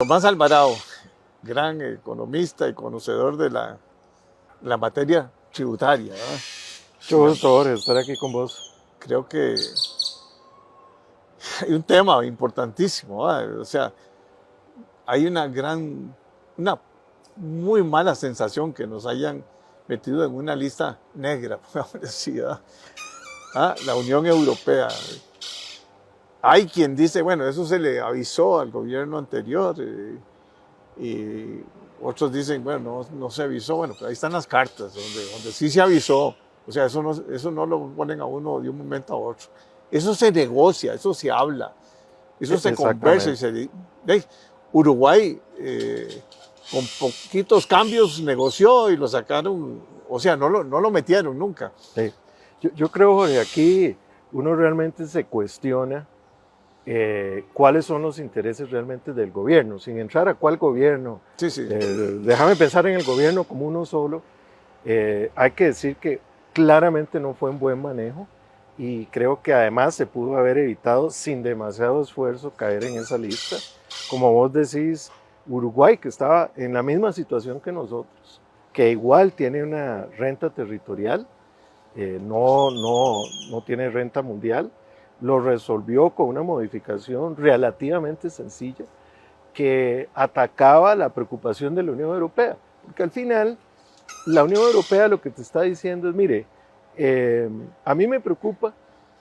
Tomás Alvarado, gran economista y conocedor de la materia tributaria, ¿verdad? Mucho gusto, Jorge, estar aquí con vos. Creo que hay un tema importantísimo, ¿verdad? O sea, hay una muy mala sensación que nos hayan metido en una lista negra, por decir, ¿verdad? La Unión Europea. Hay quien dice, bueno, eso se le avisó al gobierno anterior, y otros dicen, bueno, no se avisó. Bueno, pero ahí están las cartas donde sí se avisó. O sea, eso no lo ponen a uno de un momento a otro. Eso se negocia, eso se habla, eso se conversa y Exactamente. se... ¿Ve? Uruguay, con poquitos cambios, negoció y lo sacaron. O sea, no lo metieron nunca. Sí. Yo creo, Jorge, aquí uno realmente se cuestiona cuáles son los intereses realmente del gobierno, sin entrar a cuál gobierno. Sí, sí. Déjame pensar en el gobierno como uno solo. Hay que decir que claramente no fue un buen manejo y creo que además se pudo haber evitado sin demasiado esfuerzo caer en esa lista. Como vos decís, Uruguay, que estaba en la misma situación que nosotros, que igual tiene una renta territorial, no tiene renta mundial, lo resolvió con una modificación relativamente sencilla que atacaba la preocupación de la Unión Europea, porque al final la Unión Europea lo que te está diciendo es, mire, a mí me preocupa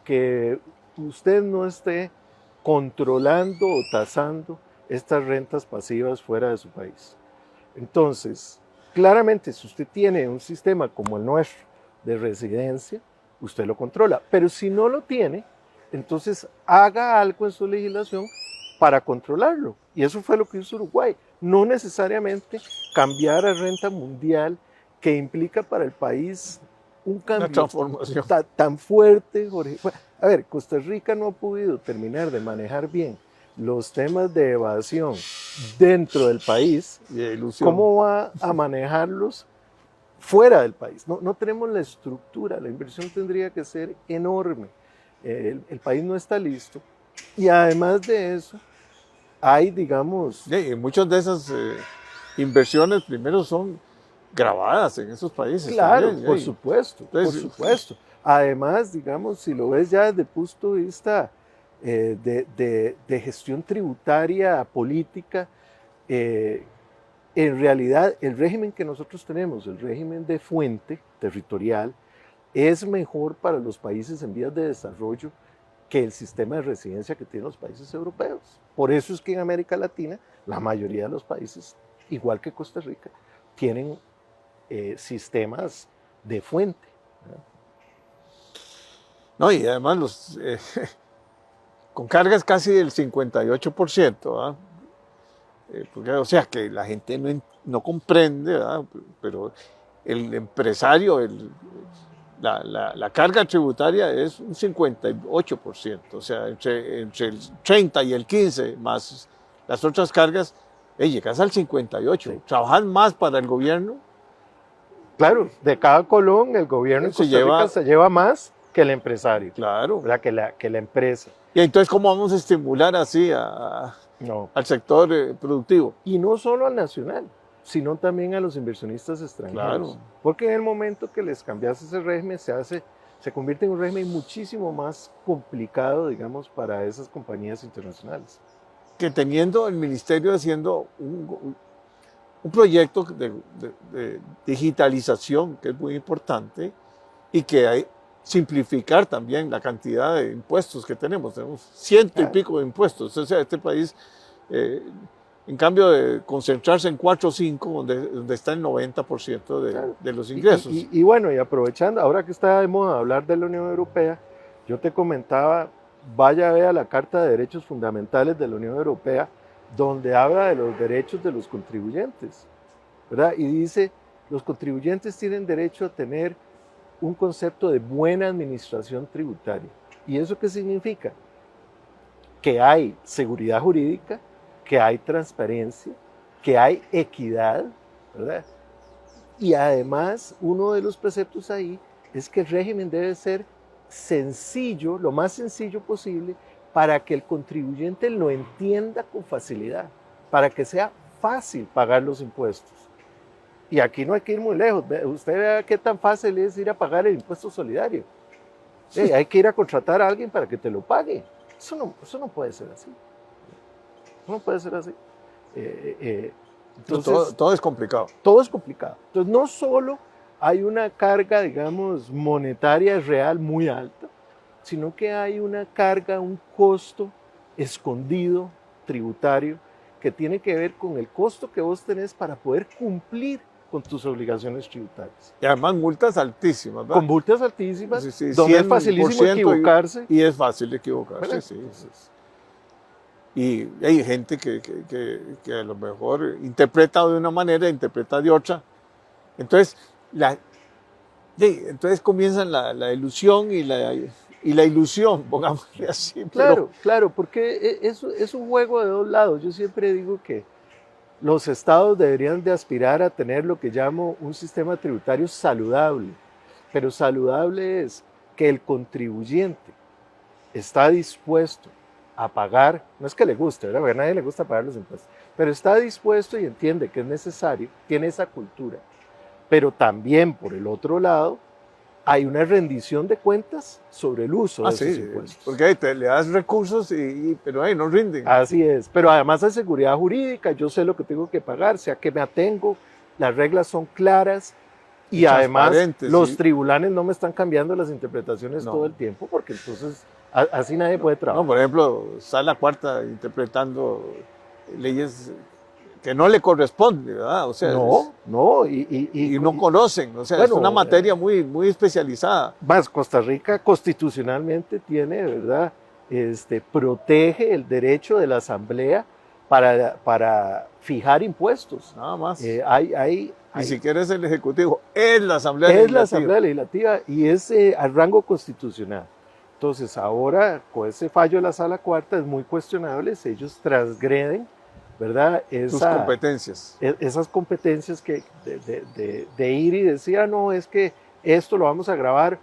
que usted no esté controlando o tasando estas rentas pasivas fuera de su país. Entonces, claramente, si usted tiene un sistema como el nuestro de residencia, usted lo controla. Pero si no lo tiene, entonces haga algo en su legislación para controlarlo. Y eso fue lo que hizo Uruguay. No necesariamente cambiar a renta mundial, que implica para el país un Una cambio transformación. tan fuerte, Jorge. A ver, Costa Rica no ha podido terminar de manejar bien los temas de evasión dentro del país. Y de ilusión. ¿Cómo va a manejarlos fuera del país? No tenemos la estructura, la inversión tendría que ser enorme. El país no está listo. Y además de eso, hay, digamos, Y muchas de esas inversiones primero son grabadas en esos países claro, también. por ¿Eh? supuesto, por Entonces, supuesto. Además, digamos, si lo ves ya desde el punto de vista de gestión tributaria, política, eh, en realidad el régimen que nosotros tenemos, el régimen de fuente territorial, es mejor para los países en vías de desarrollo que el sistema de residencia que tienen los países europeos. Por eso es que en América Latina la mayoría de los países, igual que Costa Rica, tienen sistemas de fuente. no, y además con cargas casi del 58%, ¿verdad? Porque, o sea, que la gente no comprende, ¿verdad? Pero el empresario, la carga tributaria es un 58%, o sea, entre el 30 y el 15 más las otras cargas, llegas al 58%. Sí. Trabajas más para el gobierno, Claro, de cada colón el gobierno en se Costa Rica lleva, se lleva más que el empresario, claro. ¿verdad? Que la empresa. Y entonces, ¿cómo vamos a estimular así No. al sector productivo? Y no solo al nacional, sino también a los inversionistas Claro. extranjeros. Porque en el momento que les cambias ese régimen, se convierte en un régimen muchísimo más complicado, digamos, para esas compañías internacionales. Que teniendo el ministerio haciendo un proyecto de digitalización que es muy importante y que hay simplificar también la cantidad de impuestos que tenemos. Tenemos ciento y Claro, pico de impuestos. O sea, este país, eh, en cambio de concentrarse en 4 o 5, donde está el 90% claro. de los Y, ingresos. y bueno, y aprovechando, ahora que está de moda hablar de la Unión Europea, yo te comentaba, vaya a ver la Carta de Derechos Fundamentales de la Unión Europea, donde habla de los derechos de los contribuyentes, ¿verdad? Y dice, los contribuyentes tienen derecho a tener un concepto de buena administración tributaria. ¿Y eso qué significa? Que hay seguridad jurídica, que hay transparencia, que hay equidad, ¿verdad? Y además, uno de los preceptos ahí es que el régimen debe ser sencillo, lo más sencillo posible, para que el contribuyente lo entienda con facilidad. para que sea fácil pagar los impuestos. Y aquí no hay que ir muy lejos. Usted vea qué tan fácil es ir a pagar el impuesto solidario. Hay que ir a contratar a alguien para que te lo pague. Eso no puede ser así. No puede ser así. Entonces, todo es complicado. Todo es complicado. Entonces, no solo hay una carga, digamos, monetaria real muy alta, sino que hay una carga, un costo escondido, tributario, que tiene que ver con el costo que vos tenés para poder cumplir con tus obligaciones tributarias. Y además multas altísimas, ¿verdad? Con multas altísimas, Sí, sí, donde es facilísimo equivocarse. Y es fácil equivocarse, sí. Y hay gente que a lo mejor interpreta de una manera, interpreta de otra. Entonces, entonces comienzan la ilusión y la ilusión, pongámosle así. Claro, claro, porque es un juego de dos lados. Yo siempre digo que los estados deberían de aspirar a tener lo que llamo un sistema tributario saludable, pero saludable es que el contribuyente está dispuesto a pagar, no es que le guste, ¿verdad? Porque a nadie le gusta pagar los impuestos, pero está dispuesto y entiende que es necesario, tiene esa cultura. Pero también, por el otro lado, hay una rendición de cuentas sobre el uso de esos impuestos. Porque ahí le das recursos, pero ahí no rinden. Así es, pero además hay seguridad jurídica, yo sé lo que tengo que pagar, sé a qué me atengo, las reglas son claras y además los tribunales no me están cambiando las interpretaciones todo el tiempo, porque entonces así nadie puede trabajar. No, por ejemplo, Sala Cuarta interpretando leyes que no le corresponde, ¿verdad? O sea, y no conocen, o sea, bueno, es una materia muy, muy especializada. Más, Costa Rica constitucionalmente tiene, ¿verdad? Protege el derecho de la Asamblea para fijar impuestos. Nada más. Ni siquiera es el Ejecutivo, es la Asamblea Legislativa. Es la Asamblea Legislativa y es al rango constitucional. Entonces, ahora, con ese fallo de la Sala Cuarta, es muy cuestionable, ellos transgreden, ¿verdad? Sus competencias. Esas competencias que de ir y decir, no, es que esto lo vamos a grabar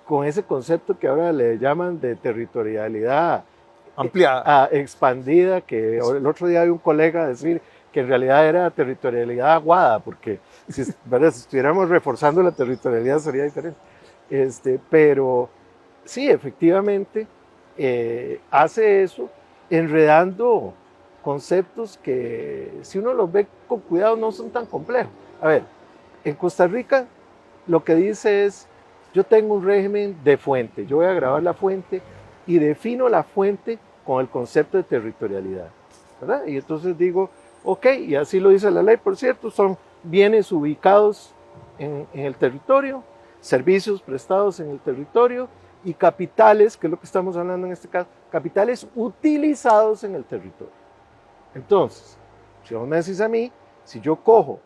con ese concepto que ahora le llaman de territorialidad ampliada, expandida, que el otro día hay un colega decir que en realidad era territorialidad aguada, porque ¿verdad? Si estuviéramos reforzando la territorialidad sería diferente. Pero sí, efectivamente, hace eso enredando conceptos que si uno los ve con cuidado no son tan complejos. A ver, en Costa Rica lo que dice es, yo tengo un régimen de fuente, yo voy a grabar la fuente y defino la fuente con el concepto de territorialidad, ¿verdad? Y entonces digo, ok, y así lo dice la ley, por cierto, son bienes ubicados en el territorio, servicios prestados en el territorio y capitales, que es lo que estamos hablando en este caso, capitales utilizados en el territorio. Entonces, si vos me decís a mí, si yo cojo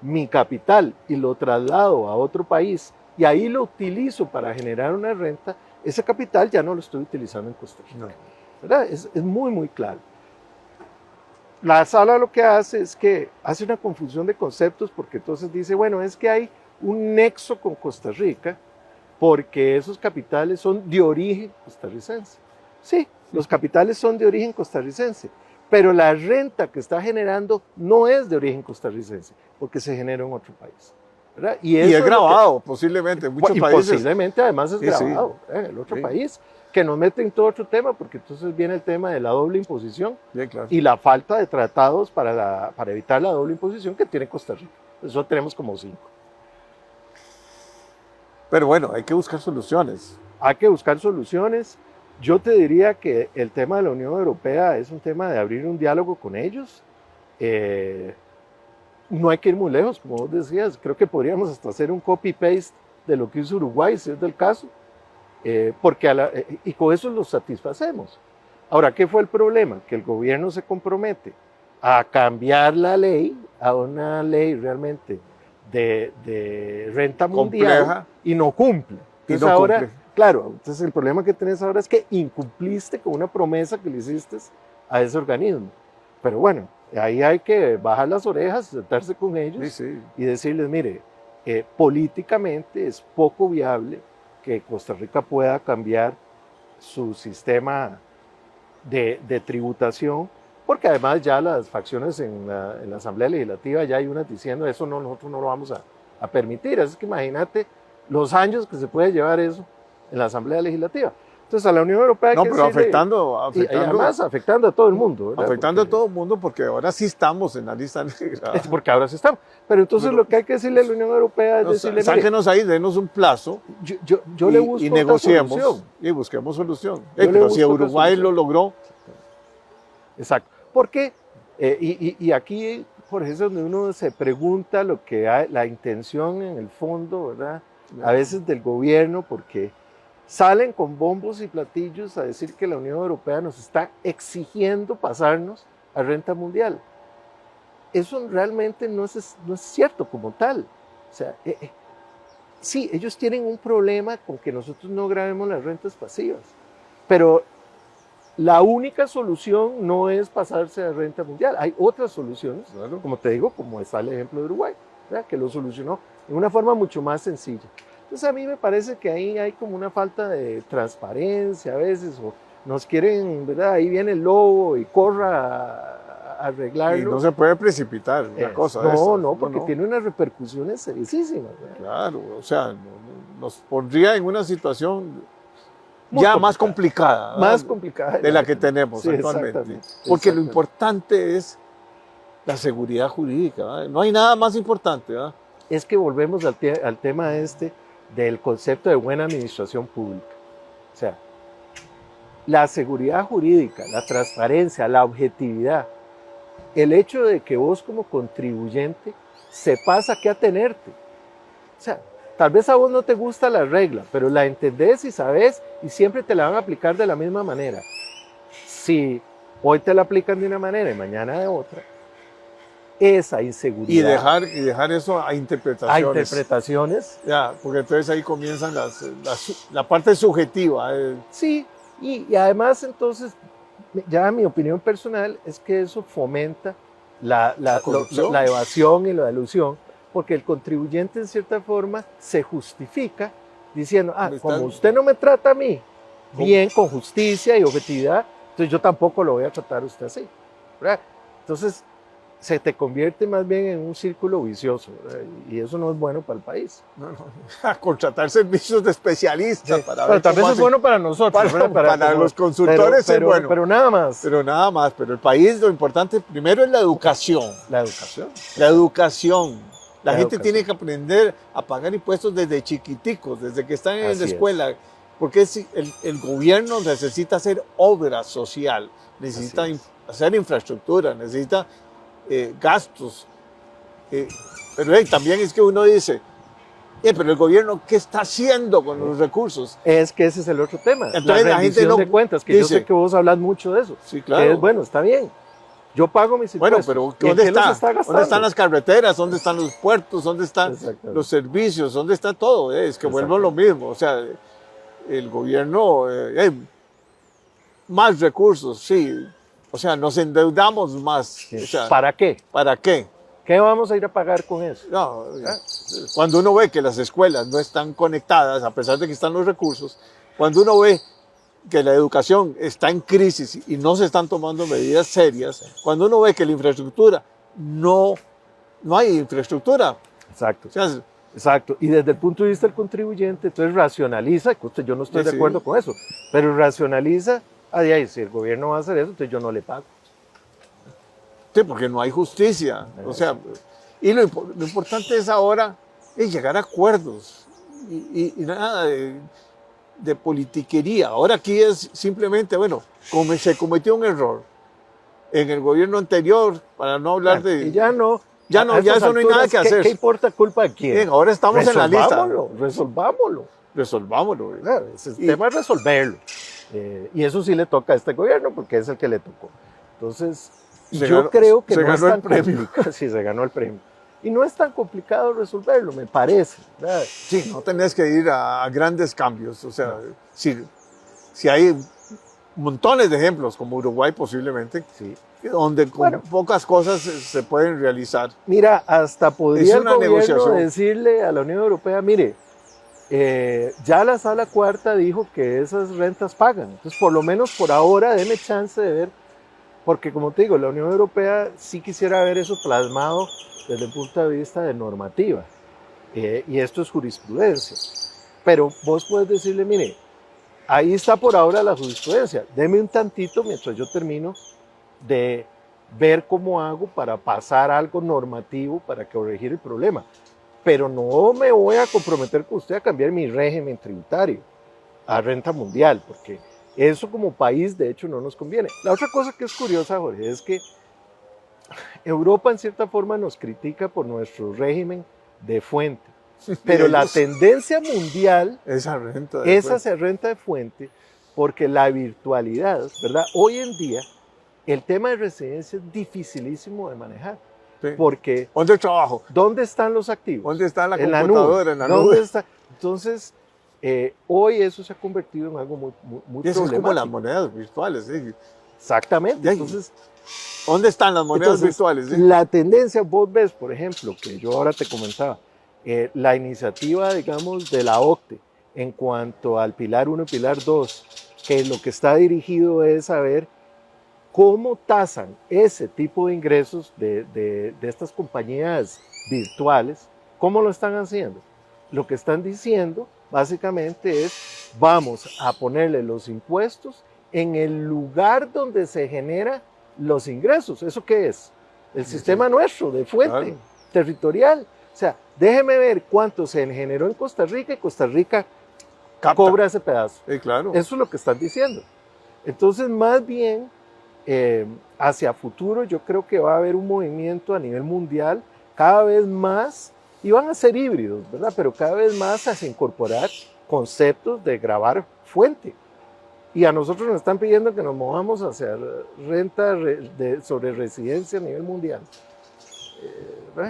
mi capital y lo traslado a otro país y ahí lo utilizo para generar una renta, ese capital ya no lo estoy utilizando en Costa Rica. ¿Verdad? Es muy, muy claro. La sala lo que hace es que hace una confusión de conceptos porque entonces dice, bueno, es que hay un nexo con Costa Rica porque esos capitales son de origen costarricense. Sí, los capitales son de origen costarricense, pero la renta que está generando no es de origen costarricense, porque se genera en otro país. ¿Verdad? Y es grabado, posiblemente, en muchos países. Posiblemente, además, es grabado en el otro país, que nos mete en todo otro tema, porque entonces viene el tema de la doble imposición y la falta de tratados para evitar la doble imposición que tiene Costa Rica. Eso tenemos como 5. Pero bueno, hay que buscar soluciones. Hay que buscar soluciones. Yo te diría que el tema de la Unión Europea es un tema de abrir un diálogo con ellos. No hay que ir muy lejos, como vos decías. Creo que podríamos hasta hacer un copy-paste de lo que hizo Uruguay, si es del caso, y con eso lo satisfacemos. Ahora, ¿qué fue el problema? Que el gobierno se compromete a cambiar la ley a una ley realmente de renta mundial compleja, y no cumple. Entonces ahora, claro, entonces el problema que tenés ahora es que incumpliste con una promesa que le hiciste a ese organismo. Pero bueno, ahí hay que bajar las orejas, sentarse con ellos y decirles, mire, políticamente es poco viable que Costa Rica pueda cambiar su sistema de tributación porque además ya las facciones en la Asamblea Legislativa ya hay unas diciendo eso no, nosotros no lo vamos a permitir. Es que imagínate los años que se puede llevar eso en la Asamblea Legislativa. Entonces a la Unión Europea hay No, que pero decirle, afectando, y además afectando a todo el mundo. ¿verdad? afectando porque, a todo el mundo porque ahora sí estamos en la lista negra. es porque ahora sí estamos. Pero entonces lo que hay que decirle a la Unión Europea es decirle, mire, sáquenos ahí, denos un plazo yo le busco y otra negociemos solución. y busquemos solución. Yo le Pero si busco otra Uruguay solución. lo logró, Exacto. Porque, y aquí, por eso es donde uno se pregunta lo que hay, la intención en el fondo, ¿verdad? A veces del gobierno, porque salen con bombos y platillos a decir que la Unión Europea nos está exigiendo pasarnos a renta mundial. Eso realmente no es cierto como tal. O sea, sí, ellos tienen un problema con que nosotros no grabemos las rentas pasivas, pero la única solución no es pasarse a renta mundial. Hay otras soluciones, claro. como te digo, como está el ejemplo de Uruguay, ¿verdad? Que lo solucionó de una forma mucho más sencilla. Entonces a mí me parece que ahí hay como una falta de transparencia a veces, o nos quieren, ¿verdad? Ahí viene el lobo y corra a arreglarlo. Y no se puede precipitar una cosa de No, estas. no, porque tiene unas repercusiones seriosísimas. ¿verdad? Claro, o sea, nos pondría en una situación Muy ya complicada. más complicada. ¿verdad? Más complicada de la que tenemos Sí, actualmente. exactamente, Porque lo exactamente. importante es la seguridad jurídica. ¿verdad? No hay nada más importante. ¿verdad? Es que volvemos al tema del concepto de buena administración pública. O sea, la seguridad jurídica, la transparencia, la objetividad, el hecho de que vos como contribuyente sepas a qué atenerte. O sea, tal vez a vos no te gusta la regla, pero la entendés y sabes y siempre te la van a aplicar de la misma manera. Si hoy te la aplican de una manera y mañana de otra, esa inseguridad. Y dejar eso a a interpretaciones. interpretaciones. Ya, porque entonces ahí comienzan la parte subjetiva. Sí, y además entonces, ya mi opinión personal es que eso fomenta la corrupción. la evasión y la elusión, porque el contribuyente en cierta forma se justifica diciendo, como usted no me trata a mí bien, con justicia y objetividad, entonces yo tampoco lo voy a tratar a usted así. ¿verdad? Entonces se te convierte más bien en un círculo vicioso, ¿verdad? Y eso no es bueno para el país. No, a contratar servicios de especialistas. Sí. Para Pero ver tal vez cómo es hacen. bueno para nosotros. Para los consultores es bueno. Pero nada más. Pero nada más. Pero el país, lo importante primero es la educación. La educación. La educación. La gente educación. tiene que aprender a pagar impuestos desde chiquiticos, desde que están en Así la es. escuela. Porque el gobierno necesita hacer obra social, necesita Así es. hacer infraestructura, necesita gastos. Pero también es que uno dice, pero el gobierno, ¿qué está haciendo con los recursos? Es que ese es el otro tema. Entonces, la gente no de cuentas, que dice, yo sé que vos hablas mucho de eso. Sí, claro. Que es, bueno, está bien. Yo pago mis Bueno, impuestos. pero ¿Y en ¿dónde qué los está? gastando? ¿Dónde están las carreteras? ¿Dónde están los puertos? ¿Dónde están Exactamente. los servicios? ¿Dónde está todo? Es que vuelvo a lo mismo. O sea, el gobierno, más recursos, sí. O sea, nos endeudamos más. Sí. O sea, ¿Para qué? ¿para qué? ¿Qué vamos a ir a pagar con eso? No, cuando uno ve que las escuelas no están conectadas, a pesar de que están los recursos, cuando uno ve que la educación está en crisis y no se están tomando medidas serias, cuando uno ve que la infraestructura no hay infraestructura. Exacto. O sea, Exacto. Y desde el punto de vista del contribuyente, entonces racionaliza, que yo no estoy Sí, de acuerdo con eso, pero racionaliza, si el gobierno va a hacer eso, entonces yo no le pago. sí, porque no hay justicia. O sea, y lo importante es ahora llegar a acuerdos y nada de politiquería. Ahora aquí es simplemente, bueno, como se cometió un error en el gobierno anterior, para no hablar Y ya no. Ya no, a ya estas eso no hay nada alturas, que hacer. ¿Qué importa culpa de quién? Bien, ahora estamos en la lista. Resolvámoslo. Resolvámoslo. Claro, el tema es resolverlo. Y eso sí le toca a este gobierno porque es el que le tocó. Entonces, creo que no es tan complicado. Sí, se ganó el premio. Y no es tan complicado resolverlo, me parece. ¿verdad? Sí, no tenés que ir a grandes cambios. O sea, si hay montones de ejemplos, como Uruguay posiblemente, Sí. donde con pocas cosas se pueden realizar. Mira, hasta podría el gobierno negociación. decirle a la Unión Europea, mire, ya la Sala Cuarta dijo que esas rentas pagan. Entonces, por lo menos por ahora, deme chance de ver Porque como te digo, la Unión Europea sí quisiera ver eso plasmado desde el punto de vista de normativa. Y esto es jurisprudencia. Pero vos puedes decirle, mire, ahí está por ahora la jurisprudencia. Deme un tantito mientras yo termino de ver cómo hago para pasar algo normativo para corregir el problema. Pero no me voy a comprometer con usted a cambiar mi régimen tributario a renta mundial, porque eso como país de hecho no nos conviene. La otra cosa que es curiosa, Jorge, es que Europa en cierta forma nos critica por nuestro régimen de fuente, pero la tendencia mundial es hacer renta de fuente porque la virtualidad, ¿verdad? Hoy en día el tema de residencia es dificilísimo de manejar. Sí. Porque ¿dónde trabajo? ¿Dónde están los activos? ¿Dónde está la computadora? En la nube. ¿Dónde está? Entonces, hoy eso se ha convertido en algo muy problemático. Es como las monedas virtuales. ¿Sí? Exactamente. Entonces, ¿dónde están las monedas virtuales? ¿Sí? La tendencia, vos ves, por ejemplo, que yo ahora te comentaba, la iniciativa, digamos, de la OCDE en cuanto al Pilar 1 y Pilar 2, que lo que está dirigido es a ver cómo tasan ese tipo de ingresos de estas compañías virtuales, ¿cómo lo están haciendo? Lo que están diciendo básicamente es, vamos a ponerle los impuestos en el lugar donde se generan los ingresos. ¿Eso qué es? El sistema nuestro de fuente territorial. O sea, déjeme ver cuánto se generó en Costa Rica y Costa Rica cobra ese pedazo. Claro. Eso es lo que están diciendo. Entonces, más bien, hacia futuro yo creo que va a haber un movimiento a nivel mundial cada vez más, y van a ser híbridos, ¿verdad? Pero cada vez más hacia incorporar conceptos de grabar fuente. Y a nosotros nos están pidiendo que nos movamos hacia renta sobre residencia a nivel mundial.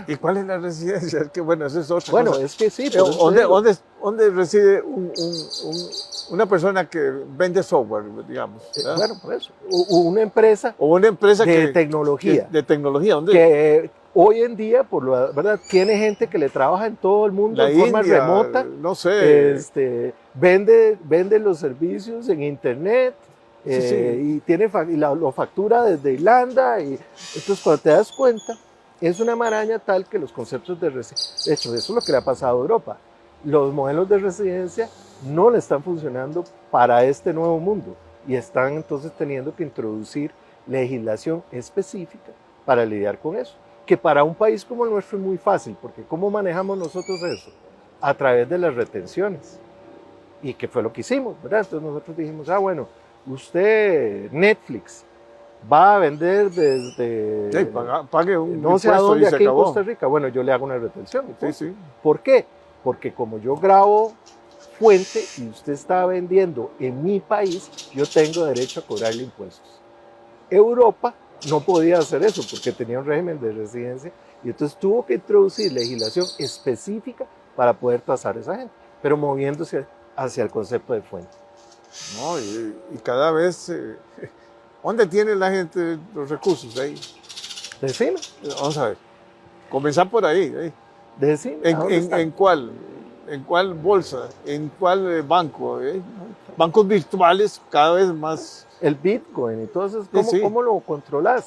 ¿Y cuál es la residencia? Es que bueno, eso es otra cosa. Bueno, es que sí. ¿Dónde reside una persona que vende software, digamos? Bueno, por eso. O una empresa. O una empresa de tecnología. De tecnología. ¿Dónde? Que hoy en día, ¿verdad? Tiene gente que le trabaja en todo el mundo de forma remota. No sé. Vende los servicios en internet. Y lo factura desde Irlanda. Y entonces, cuando te das cuenta, es una maraña tal que los conceptos de residencia, de hecho, eso es lo que le ha pasado a Europa. Los modelos de residencia no le están funcionando para este nuevo mundo y están entonces teniendo que introducir legislación específica para lidiar con eso. Que para un país como el nuestro es muy fácil, porque ¿cómo manejamos nosotros eso? A través de las retenciones. Y que fue lo que hicimos, ¿verdad? Entonces nosotros dijimos, bueno, usted Netflix va a vender desde pague un no sé a dónde aquí en Costa Rica. Bueno, yo le hago una retención. Sí. ¿Por qué? Porque como yo grabo fuente y usted está vendiendo en mi país, yo tengo derecho a cobrarle impuestos. Europa no podía hacer eso porque tenía un régimen de residencia y entonces tuvo que introducir legislación específica para poder tasar a esa gente, pero moviéndose hacia el concepto de fuente. No, y cada vez... ¿Dónde tiene la gente los recursos? Ahí. Decime. Vamos a ver. Comenzar por ahí. Decime. ¿En cuál? ¿En cuál bolsa? ¿En cuál banco? Bancos virtuales cada vez más. El Bitcoin y todo eso. ¿Cómo lo controlas?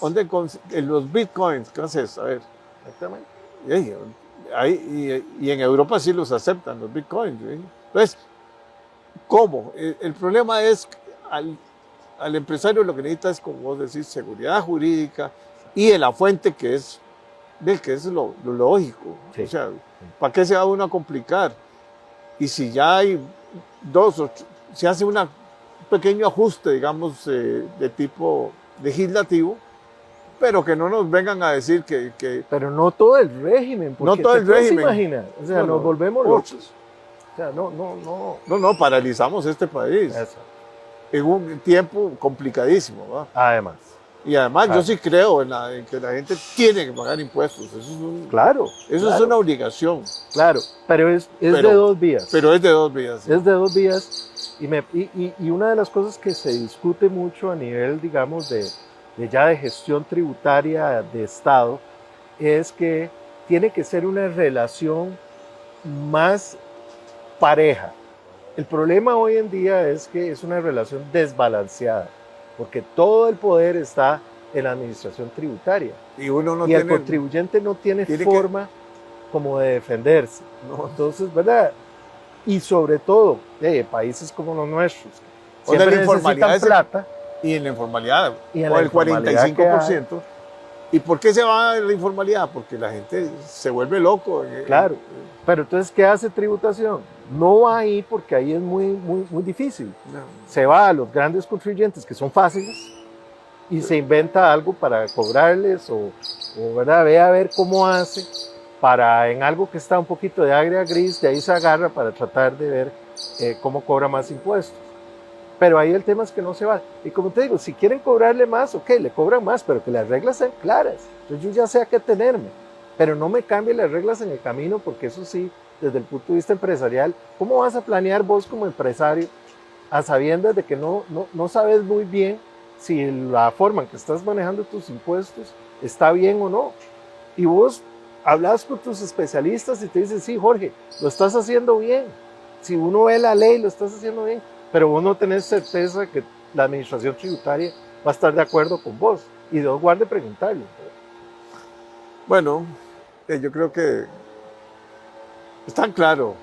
Los Bitcoins, ¿qué haces? A ver. Exactamente. Y en Europa sí los aceptan, los Bitcoins. Entonces, ¿cómo? El problema es al empresario lo que necesita es, como vos decís, seguridad jurídica y en la fuente que es lo lógico. Sí. O sea, ¿para qué se va uno a complicar? Y si ya hay se hace un pequeño ajuste, digamos, de tipo legislativo, pero que no nos vengan a decir que... Pero no todo el régimen, porque no todo el régimen. Imaginar, o sea, nos volvemos locos. O sea, no, paralizamos este país. Eso. En un tiempo complicadísimo, ¿verdad? Además. Y además yo sí creo en que la gente tiene que pagar impuestos. Eso es es una obligación. Claro, pero es de dos vías. Pero es de dos vías. Sí. Es de dos vías. Y una de las cosas que se discute mucho a nivel, digamos, de gestión tributaria de Estado, es que tiene que ser una relación más pareja. El problema hoy en día es que es una relación desbalanceada, porque todo el poder está en la administración tributaria. Y uno no Y el tiene... contribuyente no tiene tiene forma como de defenderse. No. Entonces, ¿verdad? Y sobre todo, países como los nuestros, que Donde siempre la informalidad necesitan es- plata, Y en la informalidad, Y en o la el informalidad 45%. ¿Y por qué se va a la informalidad? Porque la gente se vuelve loco. claro. Pero entonces, ¿qué hace tributación? No va ahí porque ahí es muy difícil. No. Se va a los grandes contribuyentes que son fáciles y se inventa algo para cobrarles o ¿verdad? Ve a ver cómo hace para en algo que está un poquito de agria gris, de ahí se agarra para tratar de ver cómo cobra más impuestos. Pero ahí el tema es que no se va. Y como te digo, si quieren cobrarle más, ok, le cobran más, pero que las reglas sean claras. Entonces yo ya sé a qué tenerme. Pero no me cambie las reglas en el camino, porque eso sí, desde el punto de vista empresarial, ¿cómo vas a planear vos como empresario a sabiendas de que no sabes muy bien si la forma en que estás manejando tus impuestos está bien o no? Y vos hablas con tus especialistas y te dicen, sí, Jorge, lo estás haciendo bien. Si uno ve la ley, lo estás haciendo bien. Pero vos no tenés certeza que la administración tributaria va a estar de acuerdo con vos. Y Dios guarde preguntarle. Bueno, yo creo que está claro.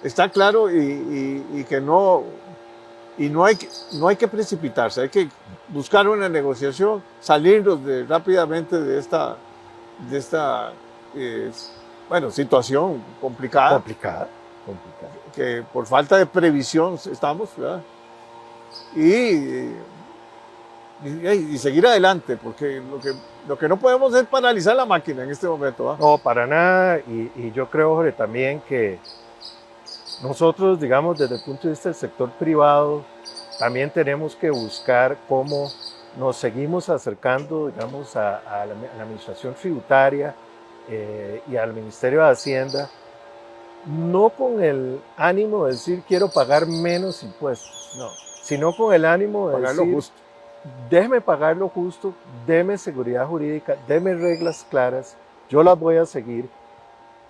Está claro y que no, y no hay que precipitarse, hay que buscar una negociación, salirnos rápidamente de esta bueno, situación complicada, Complicada. que por falta de previsión estamos, ¿verdad? Y seguir adelante, porque lo que no podemos es paralizar la máquina en este momento, ¿verdad? No, para nada. Y yo creo, Jorge, también que nosotros, digamos, desde el punto de vista del sector privado, también tenemos que buscar cómo nos seguimos acercando, digamos, a la administración tributaria y al Ministerio de Hacienda, no con el ánimo de decir quiero pagar menos impuestos, no, sino con el ánimo de Pagar lo decir justo. déjeme pagar lo justo, déme seguridad jurídica, déme reglas claras, yo las voy a seguir,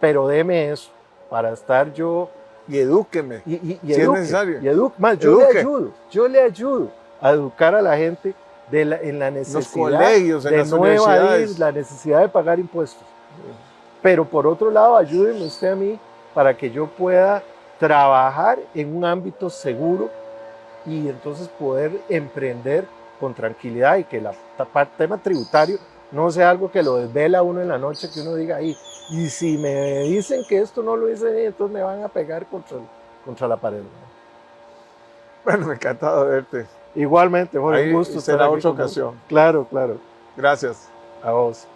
pero déme eso para estar yo Y edúqueme. y Si es necesario. Más, Eduque. yo le ayudo a educar a la gente en la necesidad Los colegios, en de las no evadir universidades. la necesidad de pagar impuestos. Pero por otro lado, ayúdeme usted a mí para que yo pueda trabajar en un ámbito seguro y entonces poder emprender con tranquilidad y que el tema tributario no sea algo que lo desvela a uno en la noche, que uno diga ahí, y si me dicen que esto no lo hice bien, entonces me van a pegar contra la pared, ¿no? Bueno, me ha encantado verte. Igualmente, Jorge, Ahí un gusto será estar aquí otra con vos. ocasión. Claro, Gracias. a vos.